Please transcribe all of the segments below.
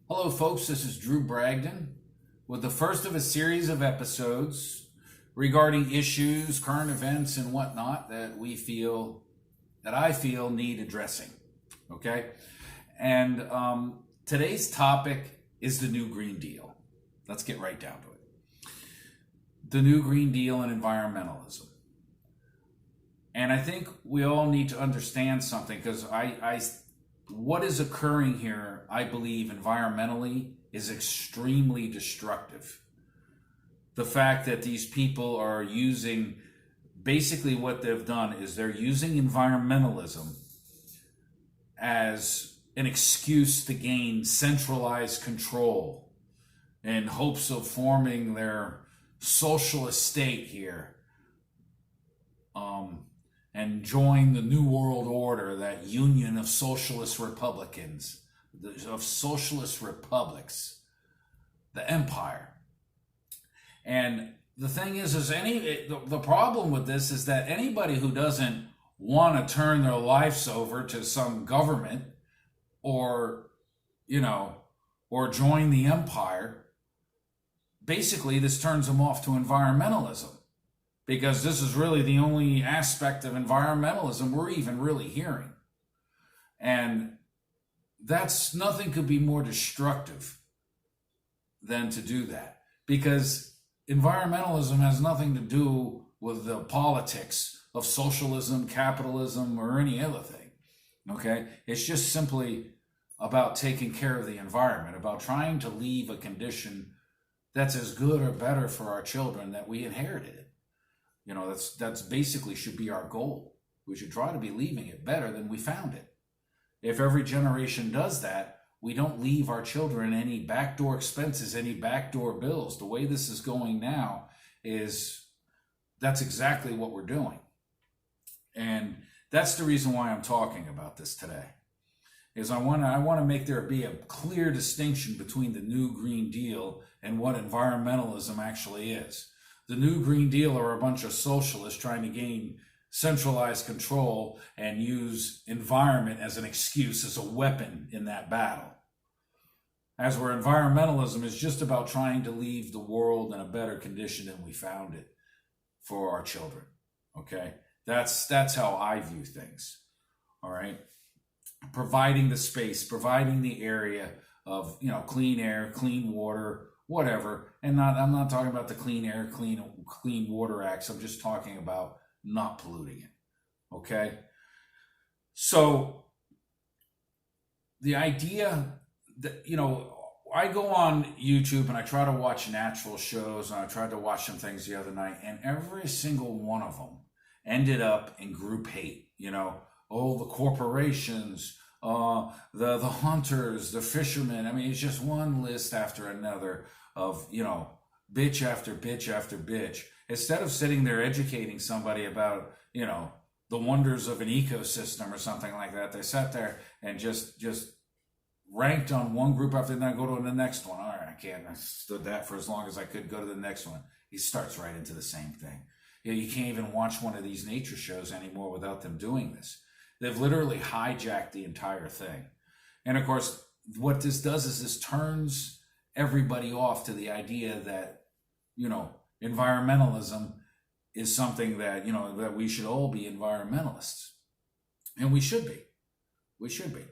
Hello, folks. This is Drew Bragdon with the first of a series of episodes regarding issues, current events, and whatnot that I feel need addressing. Okay? And today's topic is the new Green Deal. Let's get right down to it. The new Green Deal and environmentalism. And I think we all need to understand something because what is occurring here, I believe, environmentally is extremely destructive. The fact that these people are using, basically what they've done is they're using environmentalism as an excuse to gain centralized control in hopes of forming their socialist state here. And join the New World Order, that union of socialist republicans, of socialist republics, the empire. And the thing is the problem with this is that anybody who doesn't want to turn their lives over to some government or join the empire, basically this turns them off to environmentalism. Because this is really the only aspect of environmentalism we're even really hearing. And nothing could be more destructive than to do that. Because environmentalism has nothing to do with the politics of socialism, capitalism, or any other thing. Okay? It's just simply about taking care of the environment, about trying to leave a condition that's as good or better for our children that we inherited it. That's basically should be our goal. We should try to be leaving it better than we found it. If every generation does that, we don't leave our children any backdoor expenses, any backdoor bills. The way this is going now that's exactly what we're doing. And that's the reason why I'm talking about this today. Is I want to make there be a clear distinction between the new Green Deal and what environmentalism actually is. The new Green Deal are a bunch of socialists trying to gain centralized control and use environment as an excuse, as a weapon in that battle. As where environmentalism is just about trying to leave the world in a better condition than we found it for our children. Okay? That's how I view things. All right? Providing the space, providing the area of, clean air, clean water, whatever. And I'm not talking about the Clean Air, Clean Water Acts. I'm just talking about not polluting it. Okay? So the idea that, I go on YouTube and I try to watch natural shows, and I tried to watch some things the other night, and every single one of them ended up in group hate. The corporations, the hunters, the fishermen. I mean, it's just one list after another of, bitch after bitch after bitch. Instead of sitting there educating somebody about, the wonders of an ecosystem or something like that, they sat there and just ranked on one group after that, go to the next one. All right, I stood that for as long as I could, go to the next one. He starts right into the same thing. You can't even watch one of these nature shows anymore without them doing this. They've literally hijacked the entire thing. And of course, what this does is this turns everybody off to the idea that, environmentalism is something that, that we should all be environmentalists. And we should be. We should be.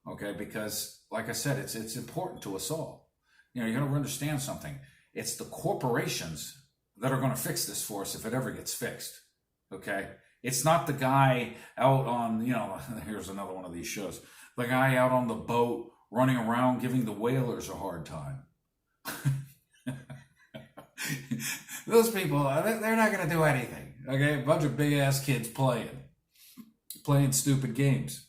Okay? Because, like I said, it's important to us all. You got to understand something. It's the corporations that are going to fix this for us if it ever gets fixed. Okay? It's not the guy out on, here's another one of these shows. The guy out on the boat running around giving the whalers a hard time. Those people, they're not going to do anything. Okay? A bunch of big ass kids playing stupid games.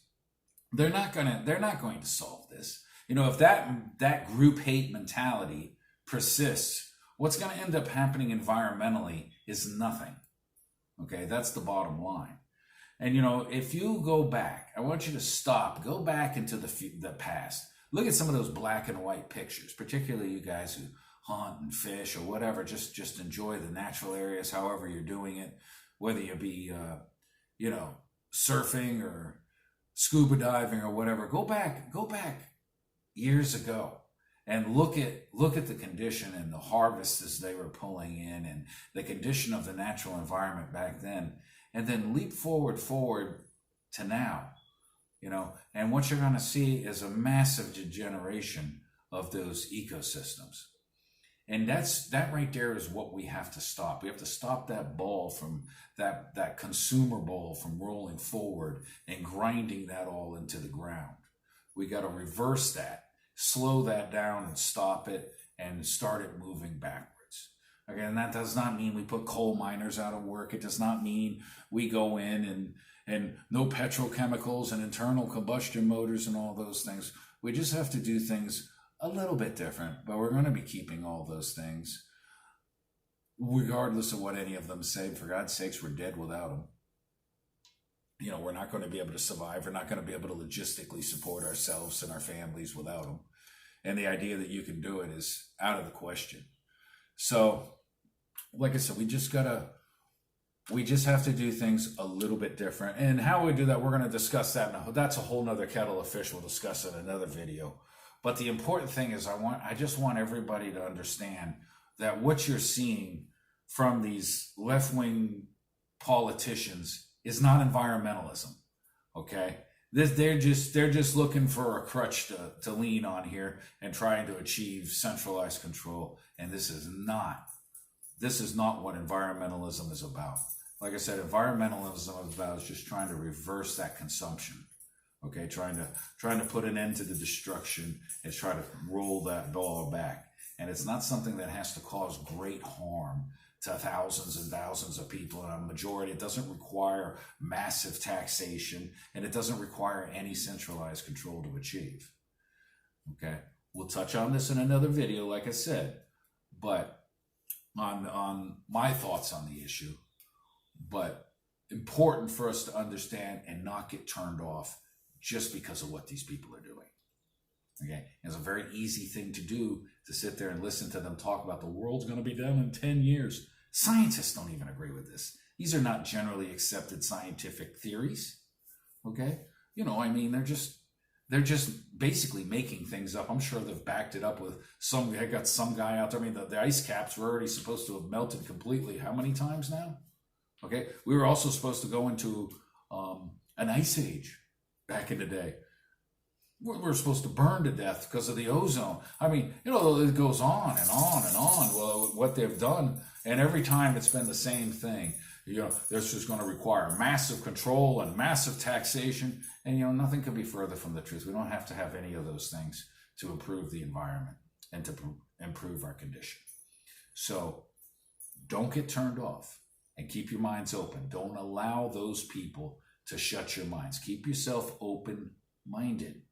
They're not going to solve this. If that group hate mentality persists, what's going to end up happening environmentally is nothing. Okay, that's the bottom line. And if you go back, I want you to go back into the past. Look at some of those black and white pictures, particularly you guys who hunt and fish or whatever. Just enjoy the natural areas, however you're doing it, whether you be, surfing or scuba diving or whatever. Go back years ago and look at the condition and the harvests as they were pulling in, and the condition of the natural environment back then, and then leap forward to now, and what you're going to see is a massive degeneration of those ecosystems. And that right there is what we have to stop. We have to stop that ball from that consumer ball from rolling forward and grinding that all into the ground. We got to reverse that, slow that down and stop it and start it moving backwards. Again, that does not mean we put coal miners out of work. It does not mean we go in and no petrochemicals and internal combustion motors and all those things. We just have to do things a little bit different, but we're going to be keeping all those things regardless of what any of them say. For God's sakes, we're dead without them. We're not going to be able to survive. We're not going to be able to logistically support ourselves and our families without them. And the idea that you can do it is out of the question. So, like I said, we just have to do things a little bit different. And how we do that, we're going to discuss that now. That's a whole nother kettle of fish. We'll discuss it in another video. But the important thing is I just want everybody to understand that what you're seeing from these left-wing politicians is not environmentalism, okay? They're just looking for a crutch to lean on here and trying to achieve centralized control. And this is not what environmentalism is about. Like I said, environmentalism is about just trying to reverse that consumption. Okay, trying to put an end to the destruction and try to roll that ball back. And it's not something that has to cause great harm to thousands and thousands of people. And a majority, it doesn't require massive taxation, and it doesn't require any centralized control to achieve. Okay, we'll touch on this in another video, like I said, but on my thoughts on the issue. But important for us to understand and not get turned off just because of what these people are doing. Okay, it's a very easy thing to do to sit there and listen to them talk about the world's going to be done in 10 years. Scientists don't even agree with this. These are not generally accepted scientific theories. Okay, they're just basically making things up. I'm sure they've backed it up with they got some guy out there. I mean, the ice caps were already supposed to have melted completely. How many times now? Okay, we were also supposed to go into an ice age back in the day. We're supposed to burn to death because of the ozone. I mean, it goes on and on and on. Well, what they've done, and every time it's been the same thing. This is going to require massive control and massive taxation, and nothing could be further from the truth. We don't have to have any of those things to improve the environment and to improve our condition. So don't get turned off and keep your minds open. Don't allow those people to shut your minds. Keep yourself open-minded,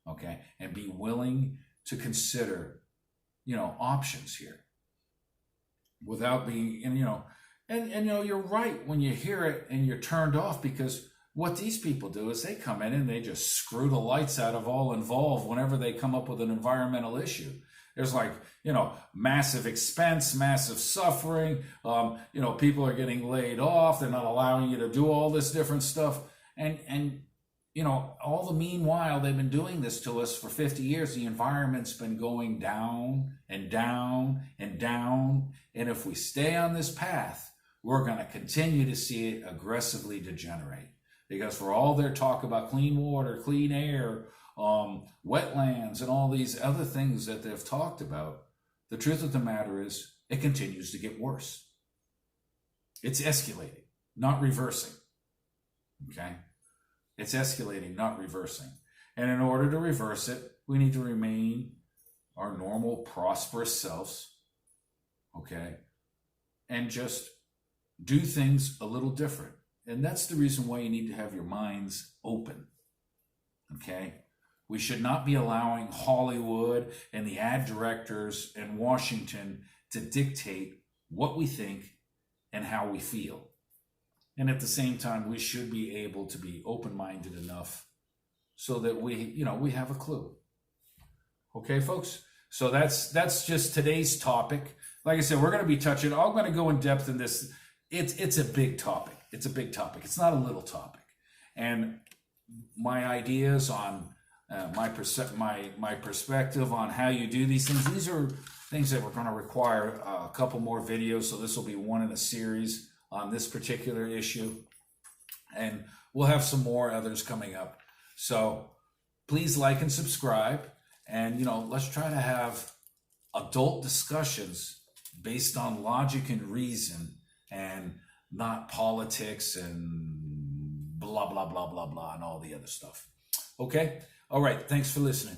okay? And be willing to consider, options here without being, and you're right when you hear it and you're turned off, because what these people do is they come in and they just screw the lights out of all involved whenever they come up with an environmental issue. There's massive expense, massive suffering. People are getting laid off. They're not allowing you to do all this different stuff. And all the meanwhile, they've been doing this to us for 50 years. The environment's been going down and down and down. And if we stay on this path, we're going to continue to see it aggressively degenerate. Because for all their talk about clean water, clean air, wetlands, and all these other things that they've talked about, the truth of the matter is it continues to get worse. It's escalating, not reversing. Okay? It's escalating, not reversing. And in order to reverse it, we need to remain our normal, prosperous selves, okay? And just do things a little different. And that's the reason why you need to have your minds open, okay? We should not be allowing Hollywood and the ad directors in Washington to dictate what we think and how we feel. And at the same time, we should be able to be open-minded enough so that we have a clue. Okay, folks? So that's just today's topic. Like I said, we're going to be touching, I'm going to go in depth in this. It's a big topic. It's a big topic. It's not a little topic. And my ideas on my perspective on how you do these things. These are things that we're going to require a couple more videos, so this will be one in a series on this particular issue, and we'll have some more others coming up. So please like and subscribe, and let's try to have adult discussions based on logic and reason, and not politics and blah blah blah blah blah and all the other stuff. Okay? All right, thanks for listening.